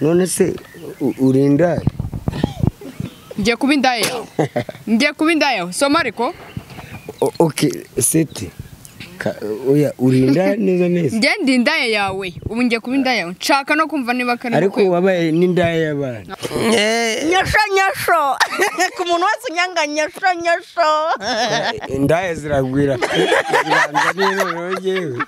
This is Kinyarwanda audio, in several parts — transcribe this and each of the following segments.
none se urinda ngiye kuba indaya soma ariko okay seti oya urinda neza ngiye ndi indaya yawe ubu ngiye kuba indaya nshaka no kumva niba kare ariko wabaye n'indaya y'abana nyasho ku muntu wese unyanga nyasho indaya ziragwira ziranza rero yewe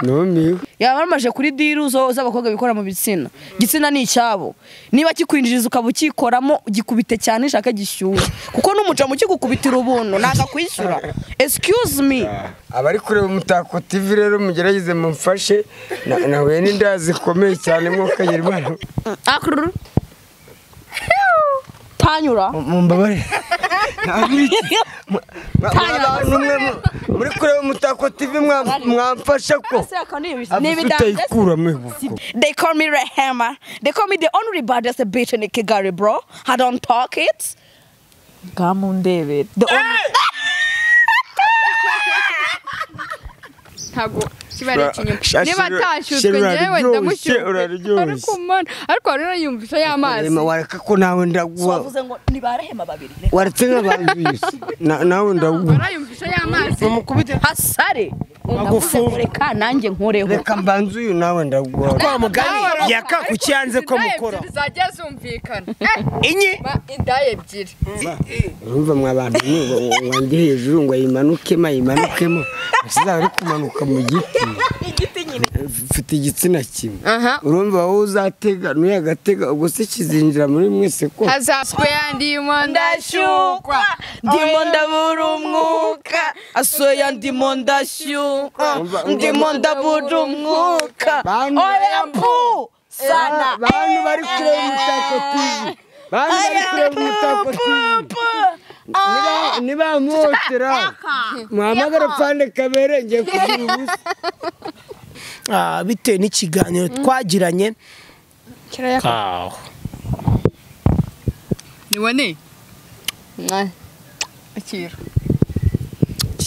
Nomi yamaramaje kuri diru z'abakobwa bikora mu bitsina gitsina ni icyabo niba kikwinjiriza ukabukikoramo gikubite cyane shaka gishyuye kuko n'umuca mu kigukubitira ubuntu naga kwishyura excuse me abari kureba Umutako TV rero mugerageze mumfashe nawe n'inda zikomeye cyane mwokagera imana tanyura mumbabare muri kureba Umutako TV mwamfasha ko they call me Rehema, they call me the only baddest bitch in Kigali, bro. I don't talk it David the only Tago kibare kinyuma niba tashyutswe ngewe ndamushyura ariko rero yumvisha y'amazi wareka ko nawe ndagwa wavuze ngo ni barehema babiri waretse nk'abandwise nawe ndagwa barayumvisha y'amazi umukubite hasare agufureka nanjye nkoreho reka mbanze uyu nawe ndagwa kwa mugani yaka kucyanze ko mukora zajya zumvikana inyi indaye ebyiri urumva mwabantu wanjye hejuru ngo yimanukemo sizari kumanuka mu giti nyine mfite igitsina kimwe urumva wowe uzatega nuyagatega ubwo se kizinjira muri mwese ko hazaswe ndimo ndashukwa ndimo ndabura umwuka asoya ndimo ndashyukwa ndimo ndabura umwuka oya pu sana bantu bari kureba Umutako TV niba mwotera muhamagara Pande Kabere ngiye kugira ubusa bitewe n'ikiganiro twagiranye kirayaka nibone akira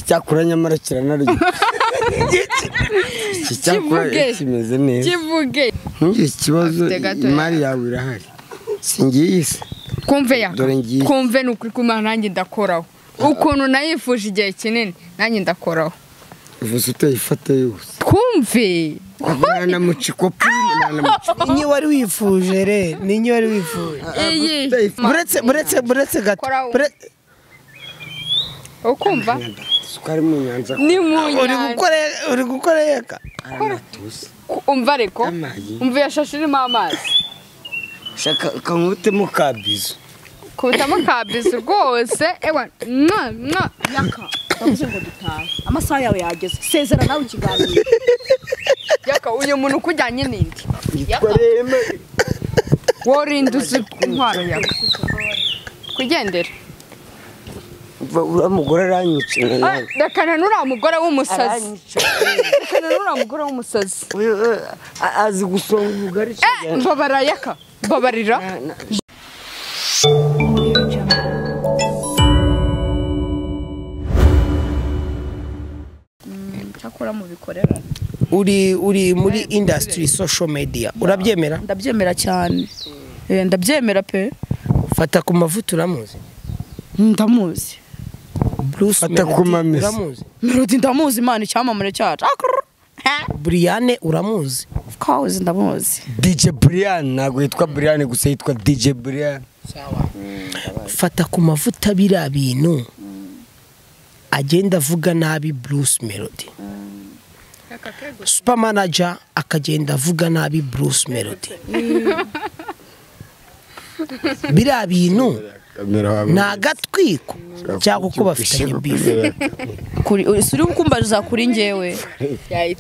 cyakura nyamara kiranaryo cyakura kimeze neza kivuge ngiye ikibazo imari yawe irahari singiyise kumve n'ukuri kumana nanjye ndakoraho ukuntu nayifuje igihe kinini nanjye ndakoraho uvuze utayifata yose kumve na muciko inyi wari wifuje re ninyi wari wifuje buretse gato ukumva sukari mu nyanja ni mu nyanja uri gukora yeka umva ariko umva yashashe irimo amazi shaka kankubitemo kabizo kubitamo kabizo rwose ewa yaka bavuze ngo dutahe amasaha yawe yageze sezera nawe ikiganiro yaka uyu muntu ukujyanye n'indi worinda uzi intwaro yawe kugendera uriya mugore aranyitse rekana n'uriya mugore w'umusazi azi gusonga ubugari mbabara yaka mbabarira cyakora mu bikorera uri muri industry social media urabyemera ndabyemera cyane ndabyemera pe fata ku mavuta uramuzi ndamuzi Bruce uramuzi Melody ndamuzi imana icyamamare cyacu Brian uramuzi of course ndamuzi DJ Brian ntabwo yitwa Brian gusa yitwa DJ Brian fata ku mavuta bira bintu agenda avuga nabi Bruce Melody super manager akagenda avuga nabi Bruce Melody bira bintu na gatwiko cyangwa uko bafitanye bifu suri ukumbaza kuri ngewe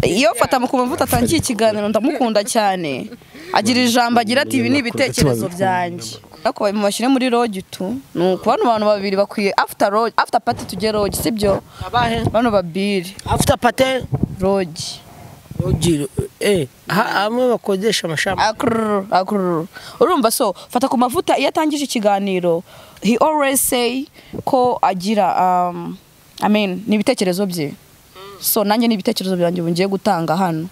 iyo fata mu kumavuta atangiye ikiganiro ndamukunda cyane agira ijambo agira ati ibi ni ibitekerezo byanjye ariko mu bashyire muri rogi tu nuko bano bantu babiri bakwiye after party tujye rogi sibyo bano babiri after party rogi hamwe bakodesha amashamba urumva so fata ku mavuta iyo atangije ikiganiro he always say ko agira ni ibitekerezo bye so nanjye ni ibitekerezo byanjye ngiye gutanga hano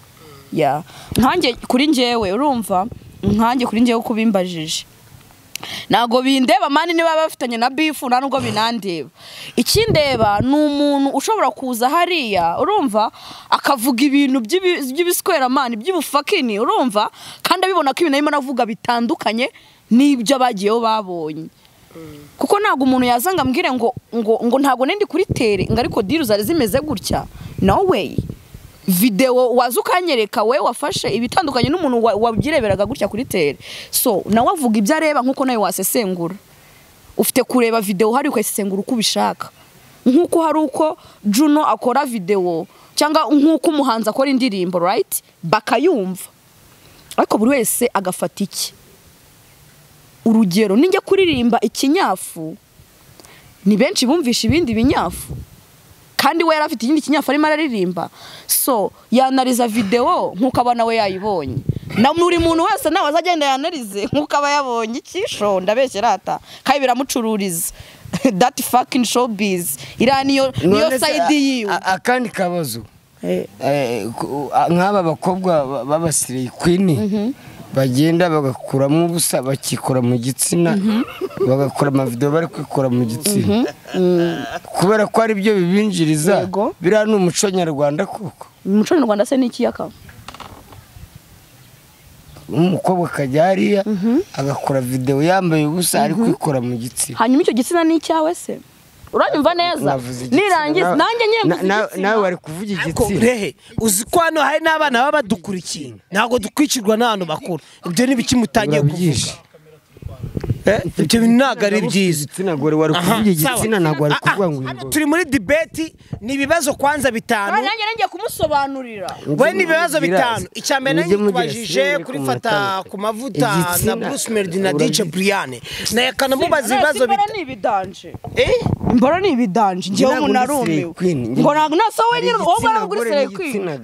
nkanjye kuri ngewe urumva nkanjye kuri njyewe uko bimbajije ntago bindeba mani niba bafitanye na bifu nta nubwo binandeba ikindeba ni umuntu ushobora kuza hariya urumva akavuga ibintu by'ibiswera mani by'ubufakini urumva kandi abibona ko ibintu arimo aravuga bitandukanye n'ibyo bagiyeho babonye kuko ntago umuntu yazanga ambwire ngo ntago nendi kuri tere ngo ariko diru zari zimeze gutya no way video waza ukanyereka we wafashe ibitandukanye n'umuntu wabyireberaga gutya kuri tere so nawe avuga ibyo areba nkuko nawe wasesengura ufite kureba video hari ukayisesengura uko ubishaka nkuko hari uko Juno akora video cyangwa nkuko umuhanzi akora indirimbo right bakayumva ariko buri wese agafata iki urugero ninjye kuririmba ikinyafu ni benshi bumvisha ibindi binyafu kandi we yarafite ikindi kinyafu arimo araririmba so yanariza video nkuko abana we yayibonye na muri muntu wese nawe azagenda yanarize nkuko aba yabonye ikisho ndabeshyera ata kai biramucururiza that fucking showbiz iraniyo side yiwe akandi kabazo nk'aba bakobwa babasiriye queen bagenda bagakuramo ubusa bakikora mu gitsina bagakora ama video bari kwikora mu gitsina kubera ko ari byo bibinjiriza bira n'umuco nyarwanda koko umuco nyarwanda se niki yaka umukobwa kajyariya agakora video yambaye ubusa ari kwikora mu gitsina hanyuma icyo gitsina ni cyawe se uranyumva neza nirangiza nanjye nawe wari kuvuga igitsina rehe uzi ko hano hari n'abana baba badukurikiye ntago dukwicirwa n'abantu bakuru ibyo ni biki mutangiye kuvuga ibyo ntago ari byiza igitsina gore wari kuvuga igitsina ntago wari kuvuga ngo turi muri debate ni ibibazo kwanza bitanu nanjye ngiye kumusobanurira we ni ibibazo bitanu icyambere nanjye kubajije kuri fata ku mavuta na Bruce Melody na DJ Brian na yakana mubaza ibibazo bitanu mbora ni ibidanje ngiye umuntu arumiwe ngo nasa we nyine wowe naguritsere kwina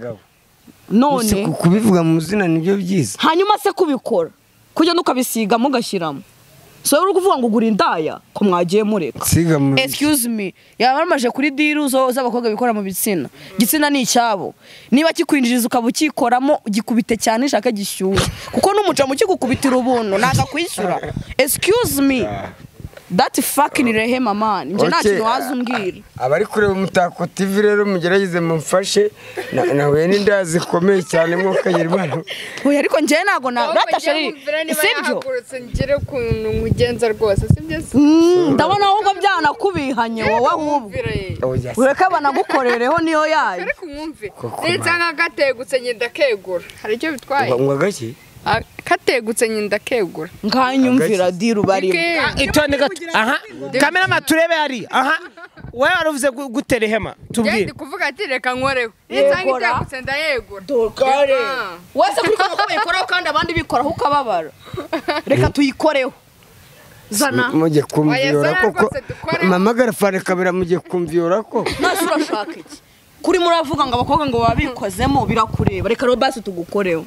none kubivuga mu zina nibyo byiza hanyuma se kubikora kujya nukabisiga mugashyiramo so uri kuvuga ngo gura indaya ko mwagiye mureka excuse me yabaramaje kuri diru z'abakobwa bikora mu bitsina gitsina ni icyabo niba kikwinjiriza ukabukikoramo gikubite cyane ishaka gishyuye kuko n'umuca mu kigukubitira ubuntu naga kwishyura excuse me that fucking Rehema man nje nta kintu wazumbwira abari kureba Umutako TV rero mugerageze mumfashe nawe n'inda zikomeye cyane mwo kayirwana oya ariko nje nago natashari sibyo ngire kuntu mugenza rwose sibyo ndabona ahubwo byana kubihanye wowe ahubwo ureka banagukorereho niyo yayo ariko mwumve nitsanga gategutse nyinda kegura hari icyo bitwaye ngo gaki kategutse nyinda kegura nkanyumvira diru bari itonde gato aha kamera maturebe ari aha we waruvuze gutere hema tubwire ndi kuvuga ati reka nkoreho nitsanga itegutse ndayegura dokare wese kuriko bakora kandi abandi bikora ukababara reka tuyikoreho zana mujye kumviyora koko mama garafane kamera mujye kumviyora ko nasi urashaka iki kuri muravuga ngo abakobwa ngo babikozemo birakureba reka ro basi tugukoreho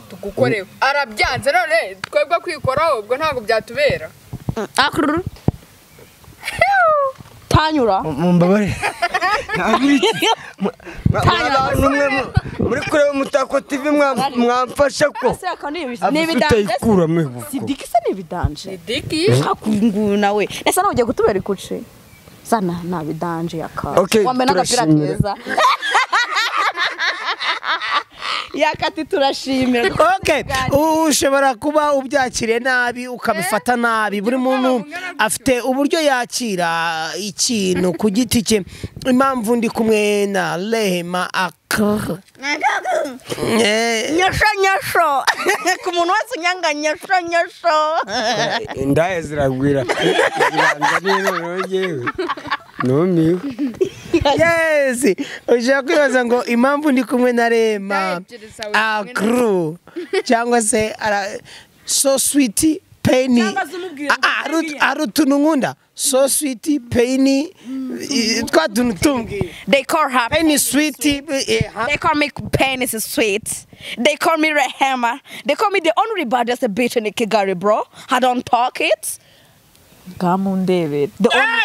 arabyanze none twebwe kwikoraho ubwo ntago byatubera tanyura mumbabare muri kureba Umutako TV mwamfasha ko sidiki se nibidanje sidiki hakungu nawe ese nawe ugiye kutubera ikuce sana nabidanje yaka wamena agapira keza yakati turashimira okay ushobora kuba ubyakire nabi ukabifata nabi buri muntu afite uburyo yakira ikintu ku giti cye impamvu ndi kumwe na Rehema nyasho ku muntu wese unyanga nyasho indaye ziragwira numiwe yes ushaka kwibaza ngo impamvu ndi kumwe na Rehema crew cyangwa se so sweet Penny arutunungunda so sweet Penny twadunutumbi they call her Penny sweet they call me Penny is sweet they call me Rehema they call me the only baddest bitch in Kigali bro I don't talk it Gamun David the only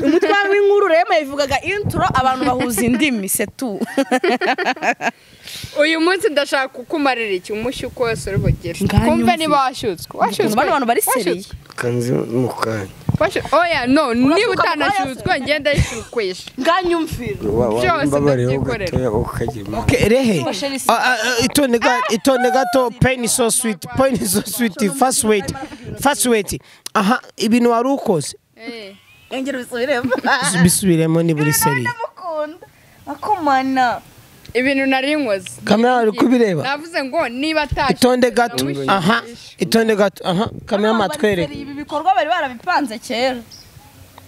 umutwaro w'inkuru Rehema ivugaga intro abantu bahuza indimi c'est tout uyu munsi ndashaka kukumarira iki umushyuko wose uri bugere kumve niba washyutswe abantu bari seriye kanzi mu kanya oya no niba utanashyutswe ngenda yishyukwesha nganyumvira byose ndabyikorera Okay, Rehe. Itone gato pain is so sweet. Pain is so sweet. Fast wait. Aha, ibintu wari ukoze. engera bisubiremo Bisubiremo ni buri seri. ndamukunda akomana ibintu nari nkoze Kamera ari kubireba. navuze ngo niba atashye Itonde gato. Aha, itonde gato. Aha, kamera matwereke. ibi bikorwa bari barabipanze kera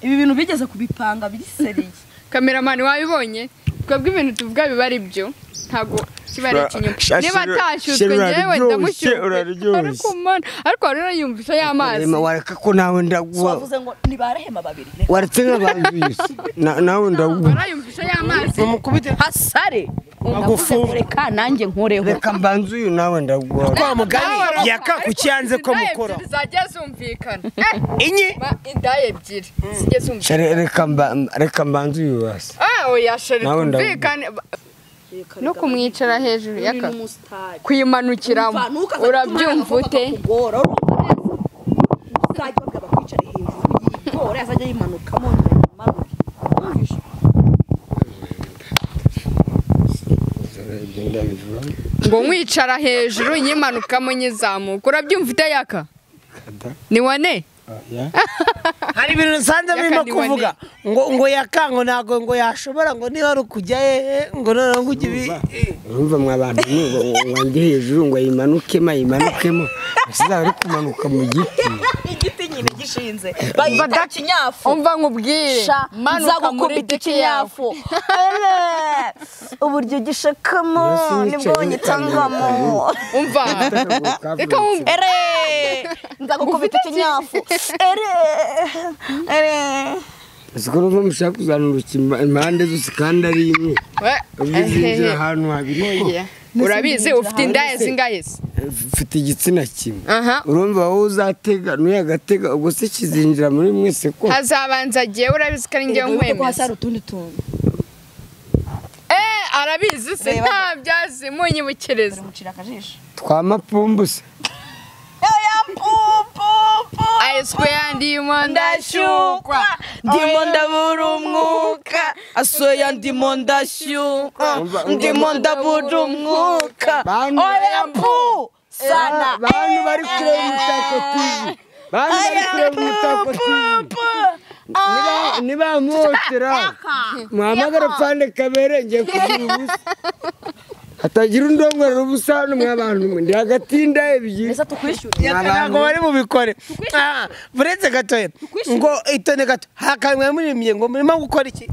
ibi bintu bigeze kubipanga biri seriye kameramani wabibonye twebwe ibintu tuvuga biba ari byo ntago kiba ari ikinyoma niba atashyutswe njyewe ndamushyuka ariko wari urayumvisha y'amazi wareka ko nawe ndaguha wavuze ngo nibarehema babiri waretse nk'abantu nawe ndaguha warayumvisha y'amazi Umukubite hasare Magufu. reka nanjye nkureho reka mbanze uyu nawe ndaguha kwa mugani yaka kucyanze ko mukora. zajya zumvikana Inyi indaye ebyiri zijye zumvikana reka mbanze uyu wasi oya sheri Nawe ndavuga. twumvikane no kumwicara hejuru yaka kuyimanukiramo urabyumva ute ngo nkwicara hejuru nyimanukamo nyizamuka urabyumva ute yaka ni wane hari ibintu nsanze birimo kuvuga ngo yakango nago ngo yashobora ngo niba ari kujya ngo none ngo ujye urumva mwabantu wanjye hejuru ngo yimanukemo asiza ari kumanuka mu giti igiti nyine gishinze bayita kinyafu umva nkubwire manuka gukubita ikinyafu uburyo gishakamo nibwo nyitangamo umva reka wumve nzagukubita ikinyafu Siko no mushaka kuzanura impande zose kandi ari imwe ubizinjira ahantu habiri urabizi ufite indaya zingahe se ufite igitsina kimwe urumva wowe uzatega nuyagatega ubwo se kizinjira muri mwese ko hazabanza giye urabizi ko ari ngiye nkwemeza utundi tuntu arabizi se nta byazi munyibukiriza mucira akajisho twamapumbu se I swear ndimo ndashukwa ndimo ndabura umwuka asoya ndimo ndashyukwa ndimo ndabura umwuka oya mpu sana bantu bari kureba umutako TV niba muhotera muhamagara pfande kabere ngiye kugira ubusa hatagira undongorera ubusa hano mw'abantu ndi hagati y'inda ebyiri ntabwo bari bubikore buretse gatoya ngo itone gato hakamwe murimiye ngo murimo gukora iki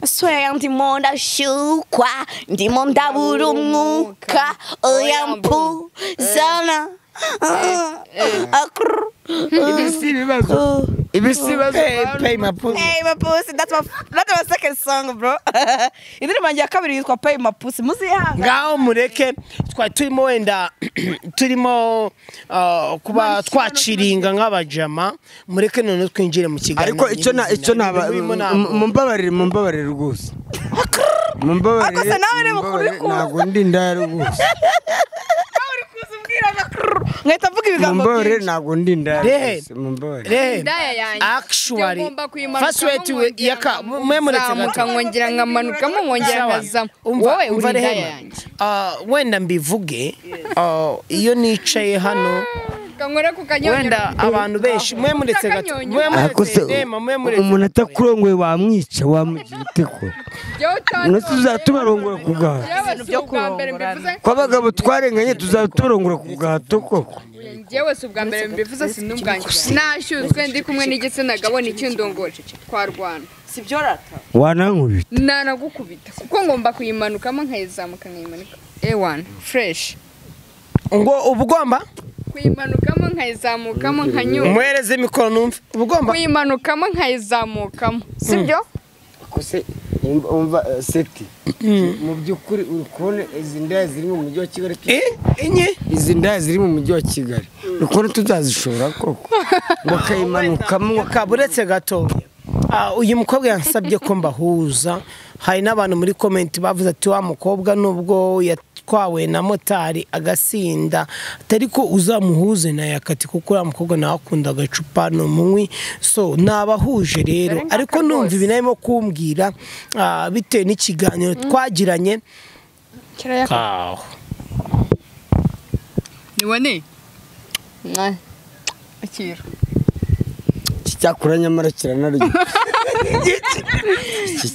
soya ndimo ndashyukwa ndimo ndabura umwuka oya mpu sana Pay my pussy. Pay my pussy. That's my second song, bro. Indirimbo ya kabiri yitwa Pay my pussy. Muzihanga. Ngaho mureke twari turimo wenda turimo kuba twaciringa nk'abajama mureke none twinjire mu kiganiro. Ariko icyo naba mumbabarire rwose. Akosa nawe reba kuri ko. Ntago ndi ndaya rwose. Ngahita mvuga ibigambo byinshi ntago ndi ndaya mumbore actually first way to yaka memuretse gato nkongera ngamanukamo nkongera ngazamo wowe uri ndaya yanjye wenda mbivuge iyo nicaye hano wenda abantu benshi memuretse gato umuntu atakurongoye wamwica wamugira uteko uno tuzatubarongora ku gahato ko abagabo twarenganye tuzatubarongora ku gahato koko njyewe si ubwa mbere mbivuze si n'ubwanjye nashyuzwe ndi kumwe n'igitsina gabo n'ikindongore twarwana si byo rata wanankubita nanagukubita kuko ngomba kuyimanukamo nkayizamuka nkayimanika A1 fresh ngo ubugomba kuyimanukamo nkayizamukamo nkanyura muhereze mikoro numve ubugomba kuyimanukamo nkayizamukamo sibyo kose umva seti mu byukuri urukone izi ndaya ziri mu mujyi wa Kigali izi ndaya ziri mu mujyi wa Kigali urukone tuzazishobora koko ngo kayimanukamo kaburetse gato uyu mukobwa yansabye ko mbahuza hari n'abantu muri comment bavuze ati wa mukobwa nubwo atwawe na motari agasinda atari ko uzamuhuze na yakati kuko uriya mukobwa nawe akunda agacupa ni umunywi so nabahuje rero ariko numva ibi narimo kumbwira bitewe n'ikiganiro twagiranye nibone akira cyakura nyamara kiranaryo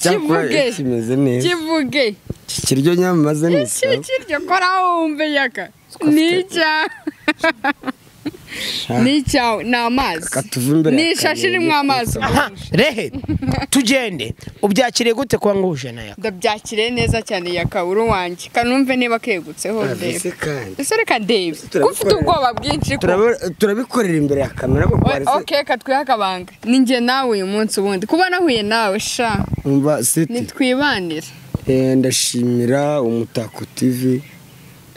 cyakura kimeze neza kivuge kiryo nyamaze neza kiryo kora wumve yaka nica nica na amazi nishashi rimwe amazi rehe tugende ubyakiriye gute kwa nguje na yaka ndabyakiriye neza cyane yaka uru wanjye kanumve niba kegutseho ndebe ese reka ndebe ufite ubwoba bwinshi turabikorera imbere ya kamera okay katwiha akabanga ninjye nawe uyu munsi ubundi kuba nahuye nawe sha umva siti nitwibanira ndashimira Umutako TV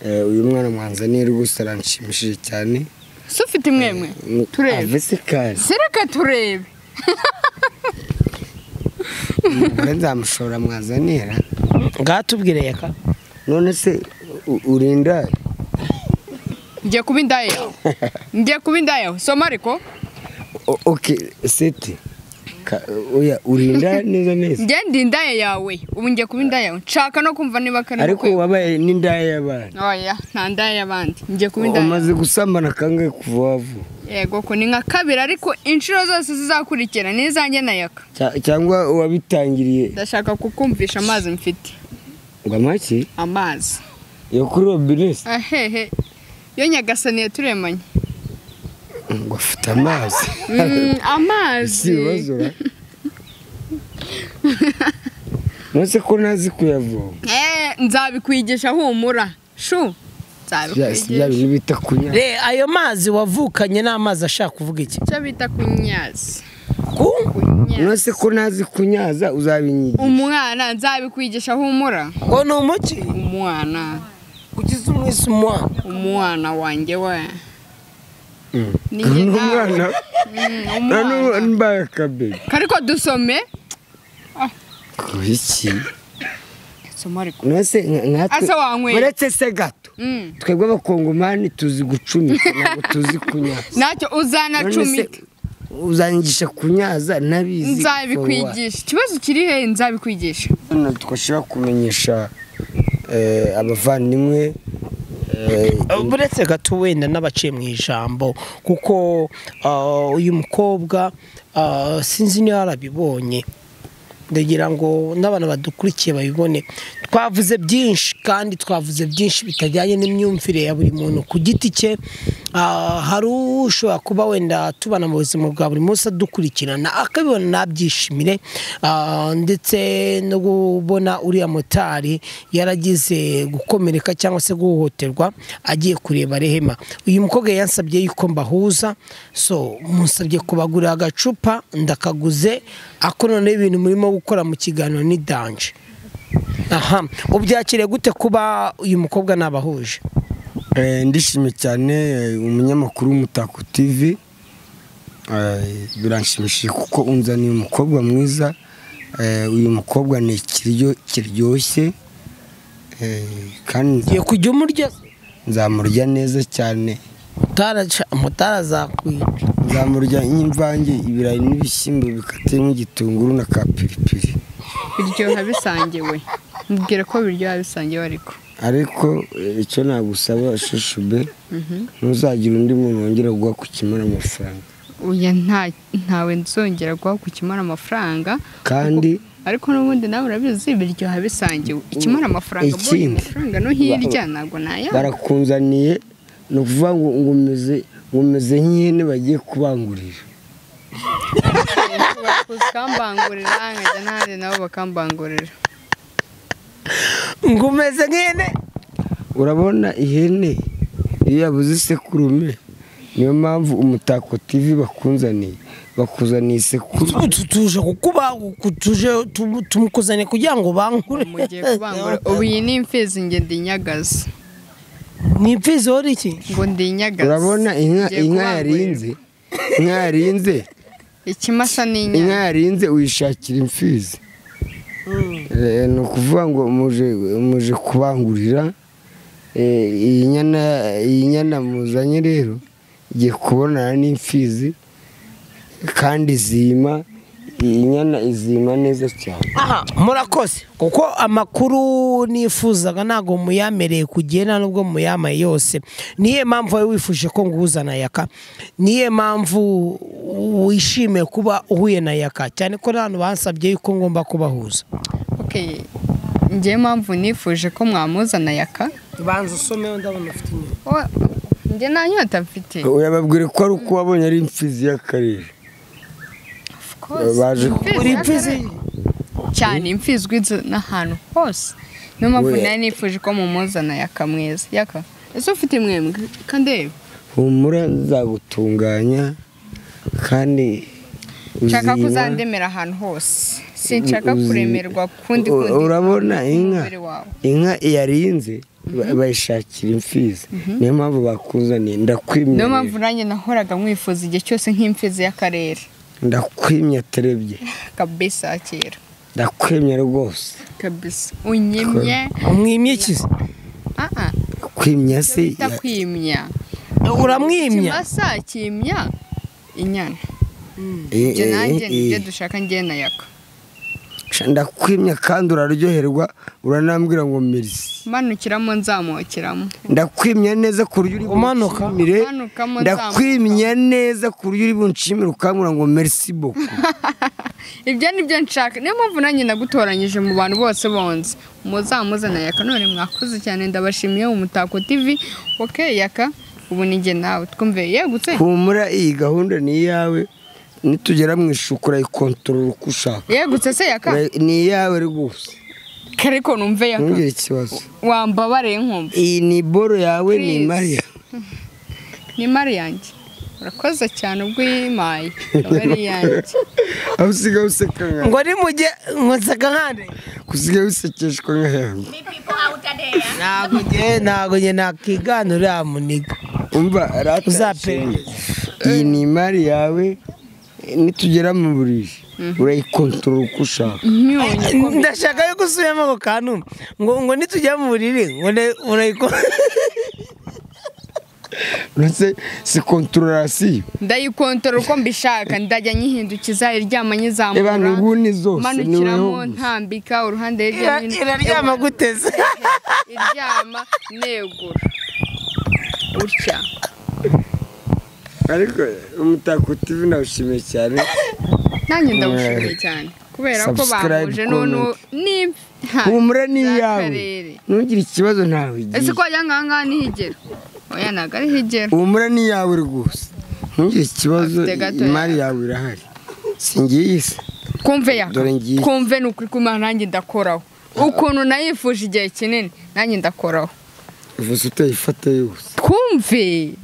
uyu mwana mwanzaniye rwose aranshimishije cyane so ufite imwemwe turebe sereka turebe nzamushora mwazanira ngatubwire yaka none se urinda ngiye kuba indaya soma ariko okay seti oya urinda neza njye ndi indaya yawe ubu ngiye kuba indaya nshaka no kumva niba kari ariko wabaye n'indaya y'abandi oya nta ndaya y'abandi ngiye kuba indaya umaze gusambana kangahe kuva wavu yego ko ni nka kabiri ariko inshuro zose zizakurikira n'izanjye na yaka cyangwa wabitangiriye ndashaka kukumvisha amazi mfite ngo amaki amazi yo kuri robine ahehe yo Nyagasani yaturemanye ngo afite amazi amazi bazura nose ko nazi kuyavoma nzabikwigisha humura shu nzabikwigisha bita kunyaza ayo mazi wavukanye n'amazi ashaka kuvuga iki cyo bita kunyaza nose ko nazi kunyaza uzabinyigisha umwana nzabikwigisha humura ngo ni umuki umwana ugize umwisi umwana wanjye we umwana mbaye akabebi kariko dusome iki soma ariko nose nkatwe uretse se gato twebwe abakongomani tuzi gucumika ntabwo tuzi kunyaza nacyo uzanacumika uzanyigisha kunyaza nabizi nzabikwigisha ikibazo kiri he nzabikwigisha twashaka kumenyesha abavandimwe buretse gato wenda n'abaciye mu ijambo kuko uyu mukobwa sinzi niba yarabibonye ndagira ngo n'abantu badukurikiye babibone twavuze byinshi kandi twavuze byinshi bitajyanye n'imyumvire ya buri muntu ku giti cye hari ushobora kuba wenda tubana mu buzima bwa buri munsi adukurikirana akabibona nabyishimire ndetse no kubona uriya motari yaragize gukomereka cyangwa se guhohoterwa agiye kureba Rehema uyu mukobwa yansabye yuko mbahuza so musabye kubagurira agacupa ndakaguze ako none ibintu murimo gukora mu kiganiro ni danje ubyakiriye gute kuba uyu mukobwa nabahuje ndishimye cyane umunyamakuru w'Umutako TV biranshimishije kuko unzaniye umukobwa mwiza uyu mukobwa ni ikiryo kiryoshye kandi ngiye kujya umurya nzamurya neza cyane mutarazakwica nzamurya nk'imvange ibirayi n'ibishyimbo bikatiyemo igitunguru na kapiripiri biryoha bisangiwe mbwira ko biryoha bisangiwe ariko icyo nagusaba Shishube ntuzagira undi muntu wongera guha ku kimara amafaranga uya ntawe nzongera guha ku kimara amafaranga kandi ariko n'ubundi nawe urabizi biryoha bisangiwe ikimara amafaranga mbonye amafaranga no hirya ntabwo naya barakunzaniye ni ukuvuga ngo umeze nk'ihene bagiye kubangurira bakambangurira nkajya n'ahandi nabo bakambangurira ngo umeze nk'ihene urabona ihene iyo yabuze isekurume niyo mpamvu Umutako TV bakuzaniye isekuru tuje tumukuzaniye kugira ngo bangure mugiye kubangura ubu iyi ni imfizi nge ndinyagaza ni imfizi wari iki ngo ndinyagaza urabona inka yarinze ikimasa n'inyana inka yarinze uyishakira imfizi ni ukuvuga ngo muje kubangurira iyi nyana muzanye rero igiye kubonana n'imfizi kandi izima, iyi nyana izima neza cyane. aha murakoze kuko amakuru nifuzaga ntago muyamereye kugenda nubwo muyamaye yose. Niye mpamvu wowe wifuje ko nguhuza na Yaka? Niye mpamvu wishimiye kuba uhuye na Yaka cyane ko n'abantu bansabye yuko ngomba kubahuza? Okay, njye mpamvu nifuje ko mwamuzana Yaka. Banza usomeho ndabona ufite inyuma. Njye nta nyota mfite. Uyababwire ko ari uko wabonye ari imfizi y'akarere. Baje uri imfizi cyane, imfizwi n'ahantu hose. Niyo mpamvu nari nifuje ko mumuzana Yaka mwiza. Yaka, ese ufite imwembwe kandebe? Humura nzagutunganya kandi nshaka kuzandemera ahantu hose. Sinshaka kuremerwa kundi. Urabona inka yarinze bayishakira imfizi, niyo mpamvu bakuzaniye. Ndakwimye, niyo mpamvu nanjye nahoraga mwifuza igihe cyose nk'imfizi y'akarere. Ndakwimye terebye kabisa kera. Ndakwimye rwose kabisa. Unyimye. Umwimye iki? Kwimya se ndakwimya. Uramwimya? Kimasa kimya inyana. Je nanjye nibyo dushaka njye na Yaka. Ndakwimya kandi uraryoherwa, uranambwira ngo merci. Manukiramo nzamukiramo. Ndakwimya neza ku buryo uri umanuka. Ndakwimya neza ku buryo uri bunshimire ukambwira ngo merci beaucoup. Ibyo nibyo nshaka. Niyo mpamvu nanjye nagutoranyije mu bantu bose bonze. Muzamuzana Yaka. None mwakoze cyane, ndabashimiye mu Mutako TV. Okay Yaka, ubu ninjye nawe twumve yegutse. Humura, iyi gahunda ni iyawe. Nitugera mu ishukura ikontorora uko ushaka. Yegutse se Yaka? Ni iyawe rwose. Kariko numve Yaka. Ntugire ikibazo. Wambabare nkumva. Iyi ni boro yawe, ni Maria. Ni Maria yanjye. Urakoze cyane ubwo yimaye. Maria yanjye. Aho usigaye useka nka. Ngo ni mujye nkoseka nkande. Kusigaye usekeshwa nka yangu. Ntago njye nakiganura muniga. Umva uzape. Iyi ni Maria yawe. Nitugera mu buriri urayikontorora uko ushaka. Ndashaka yuko usubiyemo ako kantu ngo nitugera mu buriri ngo urayikontorora. Nase si kontororasiyo. Ndayikontorora uko mbishaka, ndajya nyihindukiza iryama nyizamura. Abantu nguni zose manukiramo ntambika uruhande hirya hino. Iraryama guteze. Iryama negura. Utya. Ariko Umutako TV ndawushimiye cyane. Nanjye ndawushimiye cyane kubera ko bamuje none ni humura ni yawe. Ntugire ikibazo ntawe igiye. Ese ko yanganga ni higera. Oya nagari higera. Humura ni yawe rwose. Ntugire ikibazo, imari yawe irahari. Singiye se. Kumve Yaka. Kumve nukuri kuma nanjye ndakoraho. Ukuntu nayifuje igihe kinini nanjye ndakoraho. Uvuze utayifata yose. Kumve.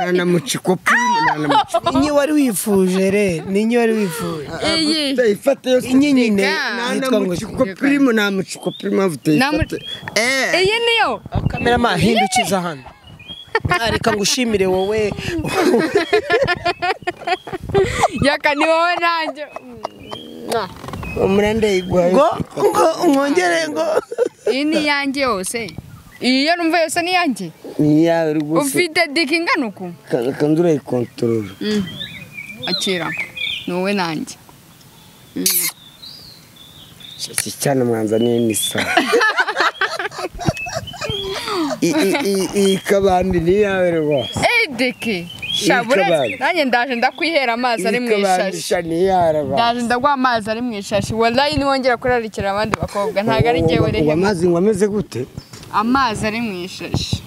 Nana muciko primo. Inyi wari wifuje re, ninyi wari wifuje. Iyi utayifata yose. Inyi nyine nitwa muciko primo, na muciko primo avutayifata. Iyi niyo. Kameraman hindukiza hano. Areka ngushimire wowe. Yaka ni wowe nanjye. Umurande igwaye. Ngo ngongere ngo. Iyi ni yanjye yose. Iyo numva yose ni yanjye. Ni yawe rwose. Ufite dikingana uku? Kandi urayikontorora. Akira. Nowe nanjye. Cyane mwanzaniye ni sawa. Iyi kabandi ni yawe rwose. Deke. Shabure. Nanjye ndaje ndakwihera amazi ari mu ishashi. Ndaje ndagwa amazi ari mu ishashi. Wallahi niwongera kurarikira abandi bakobwa ntago ari ngewe rehe. Amazi ngo ameze gute? Amazi ari mu ishashi.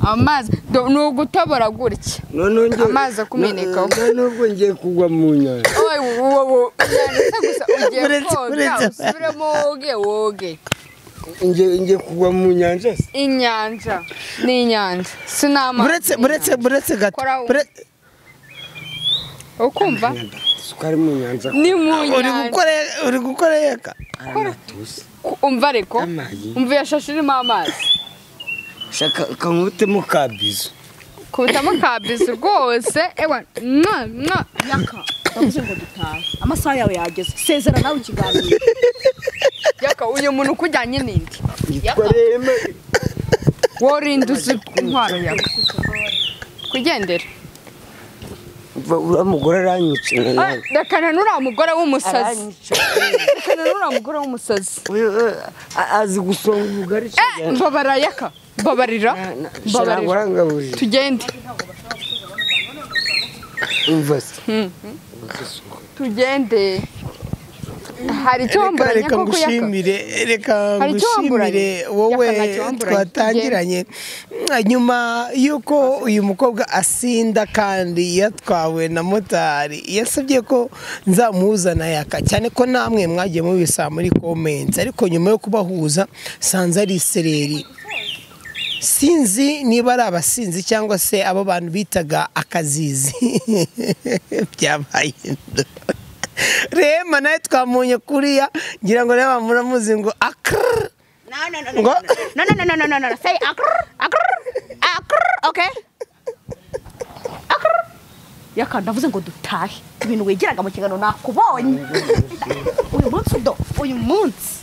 Amazi nugutobora gutya. Amazi akumenekaho. Nubwo ngiye kugwa mu nyanja. Wowe gusa ugiye koga usubiremo woge. Ngiye kugwa mu nyanja. Inyanja ni inyanja sinama. Buretse gato. Ukumva? Sukari mu nyanja. Ni mu nyanja. Uri gukora Yaka. Umva reko. Umva yashashirimo amazi. Shaka kankutemo kabizo. Kutamo kabizo rwose. Ewa Yaka. Bavuze ngo dutahe. Amasaha yawe yageze. Sezera nawe ikiganiro. Yaka uyu muntu kujyanye nindi. Yaka. worinda uzi intwaro yawe kugendera uriya mugore aranyica rekana n'uriya mugore w'umusazi rekana n'uriya mugore w'umusazi azi gusonga ubugari cyane mbabara yaka mbabarira tugende tugende hari icyo wamburanye koko reka ngushimire wowe twatangiranye nyuma y'uko uyu mukobwa asinda kandi yatwawe na motari yasabye ko nzamuzana yaka cyane ko namwe mwagiye mubisa muri comments ariko nyuma yo kubahuza sanze ari isereri sinzi niba ari abasinzi cyangwa se abo bantu bitaga akazizi byabaye Rema nawe twamunye kuriya ngira ngo reba muramuzi ngo akr no say akr okay akr yaka ndavuze ngo dutahe ibintu wegeraga mu kigano nakubonye uyu munsi